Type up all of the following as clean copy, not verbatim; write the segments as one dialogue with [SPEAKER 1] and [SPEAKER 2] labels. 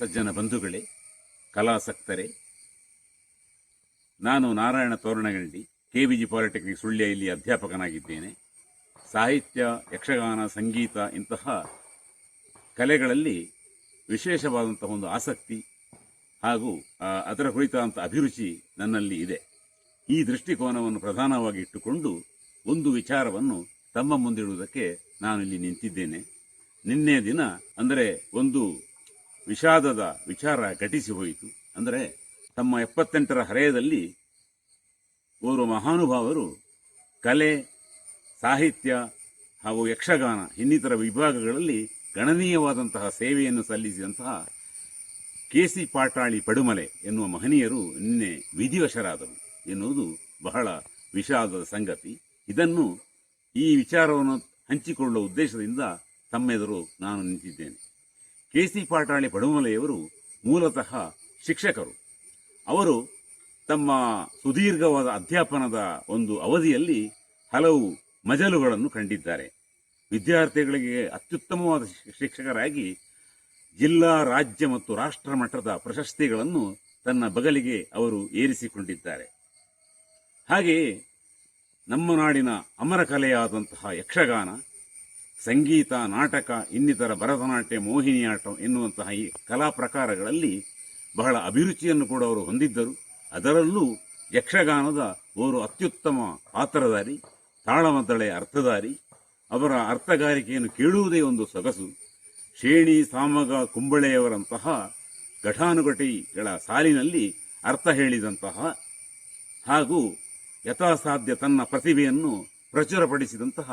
[SPEAKER 1] ಸಜ್ಜನ ಬಂಧುಗಳೇ, ಕಲಾಸಕ್ತರೇ, ನಾನು ನಾರಾಯಣ ತೋರಣಗಂಡಿ, KVG ಪಾಲಿಟೆಕ್ನಿಕ್ ಸುಳ್ಯದಲ್ಲಿ ಅಧ್ಯಾಪಕನಾಗಿದ್ದೇನೆ. ಸಾಹಿತ್ಯ, ಯಕ್ಷಗಾನ, ಸಂಗೀತ ಇಂತಹ ಕಲೆಗಳಲ್ಲಿ ವಿಶೇಷವಾದಂತಹ ಒಂದು ಆಸಕ್ತಿ ಹಾಗೂ ಅದರ ಕುರಿತಾದಂಥ ಅಭಿರುಚಿ ನನ್ನಲ್ಲಿ ಇದೆ. ಈ ದೃಷ್ಟಿಕೋನವನ್ನು ಪ್ರಧಾನವಾಗಿ ಇಟ್ಟುಕೊಂಡು ಒಂದು ವಿಚಾರವನ್ನು ತಮ್ಮ ಮುಂದಿಡುವುದಕ್ಕೆ ನಾನು ಇಲ್ಲಿ ನಿಂತಿದ್ದೇನೆ. ನಿನ್ನೆ ದಿನ ಅಂದರೆ ಒಂದು ವಿಷಾದದ ವಿಚಾರ ಘಟಿಸಿ ಹೋಯಿತು. ಅಂದರೆ ತಮ್ಮ 78ರ ಹರೆಯದಲ್ಲಿ ಓರ್ವ ಮಹಾನುಭಾವರು ಕಲೆ, ಸಾಹಿತ್ಯ ಹಾಗೂ ಯಕ್ಷಗಾನ ಇನ್ನಿತರ ವಿಭಾಗಗಳಲ್ಲಿ ಗಣನೀಯವಾದಂತಹ ಸೇವೆಯನ್ನು ಸಲ್ಲಿಸಿದಂತಹ KC ಪಾಟಾಳಿ ಪಡುಮಲೆ ಎನ್ನುವ ಮಹನೀಯರು ನಿನ್ನೆ ವಿಧಿವಶರಾದರು ಎನ್ನುವುದು ಬಹಳ ವಿಷಾದದ ಸಂಗತಿ. ಇದನ್ನು ಈ ವಿಚಾರವನ್ನು ಹಂಚಿಕೊಳ್ಳುವ ಉದ್ದೇಶದಿಂದ ತಮ್ಮೆದುರು ನಾನು ನಿಂತಿದ್ದೇನೆ. KC ಪಾಟಾಳಿ ಪಡುಮಲೆಯವರು ಮೂಲತಃ ಶಿಕ್ಷಕರು. ಅವರು ತಮ್ಮ ಸುದೀರ್ಘವಾದ ಅಧ್ಯಾಪನದ ಒಂದು ಅವಧಿಯಲ್ಲಿ ಹಲವು ಮಜಲುಗಳನ್ನು ಕಂಡಿದ್ದಾರೆ. ವಿದ್ಯಾರ್ಥಿಗಳಿಗೆ ಅತ್ಯುತ್ತಮವಾದ ಶಿಕ್ಷಕರಾಗಿ ಜಿಲ್ಲಾ, ರಾಜ್ಯ ಮತ್ತು ರಾಷ್ಟ್ರ ಮಟ್ಟದ ಪ್ರಶಸ್ತಿಗಳನ್ನು ತನ್ನ ಬಗಲಿಗೆ ಅವರು ಏರಿಸಿಕೊಂಡಿದ್ದಾರೆ. ಹಾಗೆಯೇ ನಮ್ಮ ನಾಡಿನ ಅಮರ ಕಲೆಯಾದಂತಹ ಯಕ್ಷಗಾನ, ಸಂಗೀತ, ನಾಟಕ, ಇನ್ನಿತರ ಭರತನಾಟ್ಯ, ಮೋಹಿನಿಯಾಟ ಎನ್ನುವಂತಹ ಈ ಕಲಾ ಪ್ರಕಾರಗಳಲ್ಲಿ ಬಹಳ ಅಭಿರುಚಿಯನ್ನು ಕೂಡ ಅವರು ಹೊಂದಿದ್ದರು. ಅದರಲ್ಲೂ ಯಕ್ಷಗಾನದ ಓರ್ವ ಅತ್ಯುತ್ತಮ ಪಾತ್ರಧಾರಿ, ತಾಳಮದ್ದಳೆ ಅರ್ಥಧಾರಿ. ಅವರ ಅರ್ಥಗಾರಿಕೆಯನ್ನು ಕೇಳುವುದೇ ಒಂದು ಸೊಗಸು. ಶೇಣಿ, ಸಾಮಗ, ಕುಂಬಳೆಯವರಂತಹ ಘಟಾನುಘಟಿಗಳ ಸಾಲಿನಲ್ಲಿ ಅರ್ಥ ಹೇಳಿದಂತಹ ಹಾಗೂ ಯಥಾಸಾಧ್ಯ ತನ್ನ ಪ್ರತಿಭೆಯನ್ನು ಪ್ರಚುರಪಡಿಸಿದಂತಹ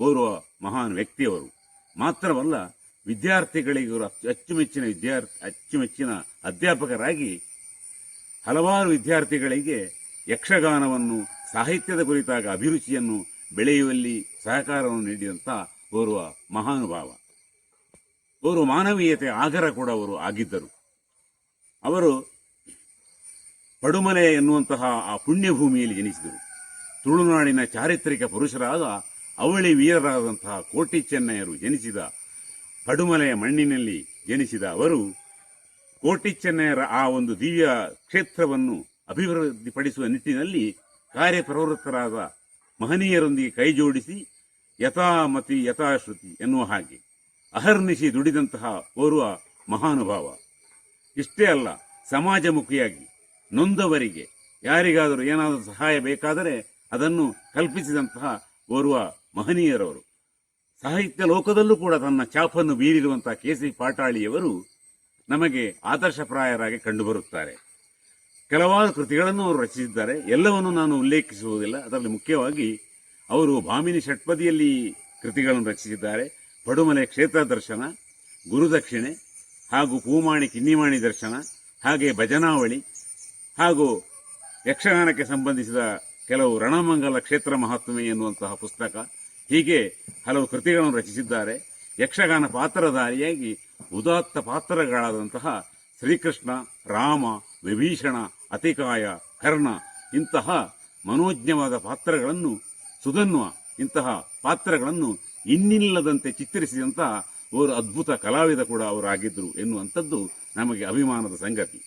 [SPEAKER 1] ಓರ್ವ ಮಹಾನ್ ವ್ಯಕ್ತಿಯವರು. ಮಾತ್ರವಲ್ಲ, ವಿದ್ಯಾರ್ಥಿಗಳಿಗೆ ಅಚ್ಚುಮೆಚ್ಚಿನ ಅಧ್ಯಾಪಕರಾಗಿ ಹಲವಾರು ವಿದ್ಯಾರ್ಥಿಗಳಿಗೆ ಯಕ್ಷಗಾನವನ್ನು, ಸಾಹಿತ್ಯದ ಕುರಿತಾಗ ಅಭಿರುಚಿಯನ್ನು ಬೆಳೆಯುವಲ್ಲಿ ಸಹಕಾರವನ್ನು ನೀಡಿದಂತಹ ಓರ್ವ ಮಹಾನುಭಾವ. ಓರ್ವ ಮಾನವೀಯತೆಯ ಆಗರ ಕೂಡ ಅವರು ಆಗಿದ್ದರು. ಅವರು ಪಡುಮಲೆ ಎನ್ನುವಂತಹ ಆ ಪುಣ್ಯಭೂಮಿಯಲ್ಲಿ ಜನಿಸಿದರು. ತುಳುನಾಡಿನ ಚಾರಿತ್ರಿಕ ಪುರುಷರಾದ ಅವಳಿ ವೀರರಾದಂತಹ ಕೋಟಿ ಚೆನ್ನಯ್ಯರು ಜನಿಸಿದ ಪಡುಮಲೆಯ ಮಣ್ಣಿನಲ್ಲಿ ಜನಿಸಿದ ಅವರು ಕೋಟಿ ಚೆನ್ನಯ್ಯರ ಆ ಒಂದು ದಿವ್ಯ ಕ್ಷೇತ್ರವನ್ನು ಅಭಿವೃದ್ಧಿಪಡಿಸುವ ನಿಟ್ಟಿನಲ್ಲಿ ಕಾರ್ಯಪ್ರವೃತ್ತರಾದ ಮಹನೀಯರೊಂದಿಗೆ ಕೈಜೋಡಿಸಿ ಯಥಾಮತಿ ಯಥಾಶ್ರುತಿ ಎನ್ನುವ ಹಾಗೆ ಅಹರ್ನಿಶಿ ದುಡಿದಂತಹ ಓರ್ವ ಮಹಾನುಭಾವ. ಇಷ್ಟೇ ಅಲ್ಲ, ಸಮಾಜಮುಖಿಯಾಗಿ ನೊಂದವರಿಗೆ ಯಾರಿಗಾದರೂ ಏನಾದರೂ ಸಹಾಯ ಬೇಕಾದರೆ ಅದನ್ನು ಕಲ್ಪಿಸಿದಂತಹ ಓರ್ವ ಮಹನೀಯರವರು. ಸಾಹಿತ್ಯ ಲೋಕದಲ್ಲೂ ಕೂಡ ತನ್ನ ಛಾಪನ್ನು ಬೀರಿರುವಂತಹ KC ಪಾಟಾಳಿಯವರು ನಮಗೆ ಆದರ್ಶಪ್ರಾಯರಾಗಿ ಕಂಡುಬರುತ್ತಾರೆ. ಕೆಲವಾರು ಕೃತಿಗಳನ್ನು ಅವರು ರಚಿಸಿದ್ದಾರೆ. ಎಲ್ಲವನ್ನು ನಾನು ಉಲ್ಲೇಖಿಸುವುದಿಲ್ಲ. ಅದರಲ್ಲಿ ಮುಖ್ಯವಾಗಿ ಅವರು ಭಾಮಿನಿ ಷಟ್ಪದಿಯಲ್ಲಿ ಕೃತಿಗಳನ್ನು ರಚಿಸಿದ್ದಾರೆ. ಪಡುಮಲೆ ಕ್ಷೇತ್ರ ದರ್ಶನ, ಗುರುದಕ್ಷಿಣೆ ಹಾಗೂ ಪೂಮಾಣಿ ಕಿನ್ನಿಮಾಣಿ ದರ್ಶನ, ಹಾಗೆ ಭಜನಾವಳಿ ಹಾಗೂ ಯಕ್ಷಗಾನಕ್ಕೆ ಸಂಬಂಧಿಸಿದ ಕೆಲವು ರಣಮಂಗಲ ಕ್ಷೇತ್ರ ಮಹಾತ್ಮೆ ಎನ್ನುವಂತಹ ಪುಸ್ತಕ, ಹೀಗೆ ಹಲವು ಕೃತಿಗಳನ್ನು ರಚಿಸಿದ್ದಾರೆ. ಯಕ್ಷಗಾನ ಪಾತ್ರಧಾರಿಯಾಗಿ ಉದಾತ್ತ ಪಾತ್ರಗಳಾದಂತಹ ಶ್ರೀಕೃಷ್ಣ, ರಾಮ, ವಿಭೀಷಣ, ಅತಿಕಾಯ, ಕರ್ಣ ಇಂತಹ ಮನೋಜ್ಞವಾದ ಪಾತ್ರಗಳನ್ನು, ಸುಧನ್ವ ಇಂತಹ ಪಾತ್ರಗಳನ್ನು ಇನ್ನಿಲ್ಲದಂತೆ ಚಿತ್ರಿಸಿದಂತಹ ಅವರು ಅದ್ಭುತ ಕಲಾವಿದ ಕೂಡ ಅವರಾಗಿದ್ದರು ಎನ್ನುವಂಥದ್ದು ನಮಗೆ ಅಭಿಮಾನದ ಸಂಗತಿ.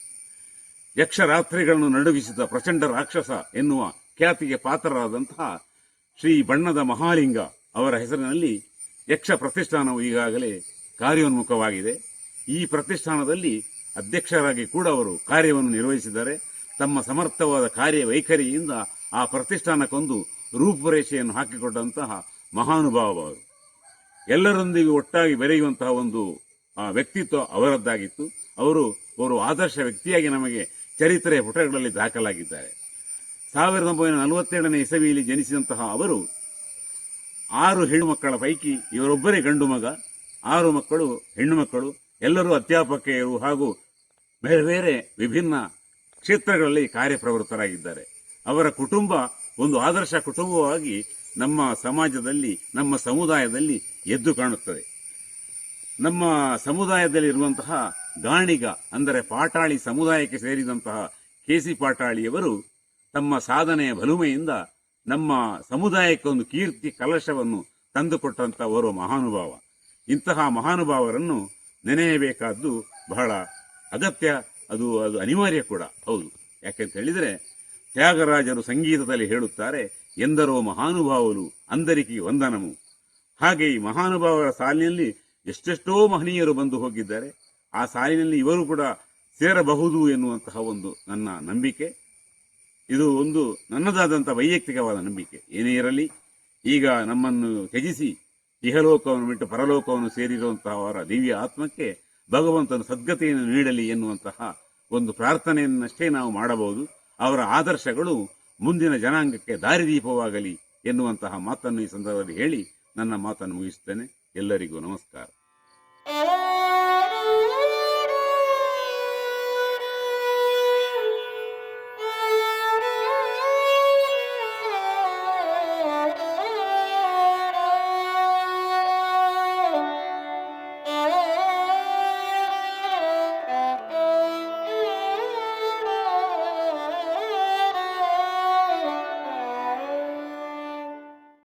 [SPEAKER 1] ಯಕ್ಷರಾತ್ರಿಗಳನ್ನು ನಡುಗಿಸಿದ ಪ್ರಚಂಡ ರಾಕ್ಷಸ ಎನ್ನುವ ಖ್ಯಾತಿಗೆ ಪಾತ್ರರಾದಂತಹ ಶ್ರೀ ಬಣ್ಣದ ಮಹಾಲಿಂಗ ಅವರ ಹೆಸರಿನಲ್ಲಿ ಯಕ್ಷ ಪ್ರತಿಷ್ಠಾನವು ಈಗಾಗಲೇ ಕಾರ್ಯೋನ್ಮುಖವಾಗಿದೆ. ಈ ಪ್ರತಿಷ್ಠಾನದಲ್ಲಿ ಅಧ್ಯಕ್ಷರಾಗಿ ಕೂಡ ಅವರು ಕಾರ್ಯವನ್ನು ನಿರ್ವಹಿಸಿದ್ದಾರೆ. ತಮ್ಮ ಸಮರ್ಥವಾದ ಕಾರ್ಯವೈಖರಿಯಿಂದ ಆ ಪ್ರತಿಷ್ಠಾನಕ್ಕೊಂದು ರೂಪುರೇಷೆಯನ್ನು ಹಾಕಿಕೊಟ್ಟಂತಹ ಮಹಾನುಭಾವ ಅವರು. ಎಲ್ಲರೊಂದಿಗೆ ಒಟ್ಟಾಗಿ ಬೆರೆಯುವಂತಹ ಒಂದು ವ್ಯಕ್ತಿತ್ವ ಅವರದ್ದಾಗಿತ್ತು. ಅವರು ಆದರ್ಶ ವ್ಯಕ್ತಿಯಾಗಿ ನಮಗೆ ಚರಿತ್ರೆಯ ಪುಟಗಳಲ್ಲಿ ದಾಖಲಾಗಿದ್ದಾರೆ. 1947ನೇ ಇಸವಿಯಲ್ಲಿ ಜನಿಸಿದಂತಹ ಅವರು 6 ಹೆಣ್ಣು ಮಕ್ಕಳ ಪೈಕಿ ಇವರೊಬ್ಬರೇ ಗಂಡು ಮಗ, 6 ಮಕ್ಕಳು ಹೆಣ್ಣು ಮಕ್ಕಳು. ಎಲ್ಲರೂ ಅಧ್ಯಾಪಕಿಯರು ಹಾಗೂ ಬೇರೆ ಬೇರೆ ವಿಭಿನ್ನ ಕ್ಷೇತ್ರಗಳಲ್ಲಿ ಕಾರ್ಯಪ್ರವೃತ್ತರಾಗಿದ್ದಾರೆ. ಅವರ ಕುಟುಂಬ ಒಂದು ಆದರ್ಶ ಕುಟುಂಬವಾಗಿ ನಮ್ಮ ಸಮಾಜದಲ್ಲಿ, ನಮ್ಮ ಸಮುದಾಯದಲ್ಲಿ ಎದ್ದು ಕಾಣುತ್ತದೆ. ನಮ್ಮ ಸಮುದಾಯದಲ್ಲಿ ಇರುವಂತಹ ಗಾಣಿಗ ಅಂದರೆ ಪಾಟಾಳಿ ಸಮುದಾಯಕ್ಕೆ ಸೇರಿದಂತಹ KC ಪಾಟಾಳಿಯವರು ತಮ್ಮ ಸಾಧನೆಯ ಬಲುಮೆಯಿಂದ ನಮ್ಮ ಸಮುದಾಯಕ್ಕೆ ಒಂದು ಕೀರ್ತಿ ಕಲಶವನ್ನು ತಂದುಕೊಟ್ಟಂತಹ ಓರ್ವ ಮಹಾನುಭಾವ. ಇಂತಹ ಮಹಾನುಭಾವರನ್ನು ನೆನೆಯಬೇಕಾದ್ದು ಬಹಳ ಅಗತ್ಯ, ಅದು ಅದು ಅನಿವಾರ್ಯ ಕೂಡ ಹೌದು. ಯಾಕೆಂತ ಹೇಳಿದರೆ ತ್ಯಾಗರಾಜರು ಸಂಗೀತದಲ್ಲಿ ಹೇಳುತ್ತಾರೆ, ಎಂದರೋ ಮಹಾನುಭಾವರು ಅಂದರಿಕಿ ವಂದನಮು. ಹಾಗೆ ಈ ಮಹಾನುಭಾವರ ಸಾಲಿನಲ್ಲಿ ಎಷ್ಟೆಷ್ಟೋ ಮಹನೀಯರು ಬಂದು ಹೋಗಿದ್ದಾರೆ. ಆ ಸಾಲಿನಲ್ಲಿ ಇವರು ಕೂಡ ಸೇರಬಹುದು ಎನ್ನುವಂತಹ ಒಂದು ನನ್ನ ನಂಬಿಕೆ. ಇದು ಒಂದು ನನ್ನದಾದಂಥ ವೈಯಕ್ತಿಕವಾದ ನಂಬಿಕೆ. ಏನೇ ಇರಲಿ, ಈಗ ನಮ್ಮನ್ನು ತ್ಯಜಿಸಿ ಇಹಲೋಕವನ್ನು ಬಿಟ್ಟು ಪರಲೋಕವನ್ನು ಸೇರಿರುವಂತಹ ಅವರ ದಿವ್ಯ ಆತ್ಮಕ್ಕೆ ಭಗವಂತನು ಸದ್ಗತಿಯನ್ನು ನೀಡಲಿ ಎನ್ನುವಂತಹ ಒಂದು ಪ್ರಾರ್ಥನೆಯನ್ನಷ್ಟೇ ನಾವು ಮಾಡಬಹುದು. ಅವರ ಆದರ್ಶಗಳು ಮುಂದಿನ ಜನಾಂಗಕ್ಕೆ ದಾರಿದೀಪವಾಗಲಿ ಎನ್ನುವಂತಹ ಮಾತನ್ನು ಈ ಸಂದರ್ಭದಲ್ಲಿ ಹೇಳಿ ನನ್ನ ಮಾತನ್ನು ಮುಗಿಸುತ್ತೇನೆ. ಎಲ್ಲರಿಗೂ ನಮಸ್ಕಾರ.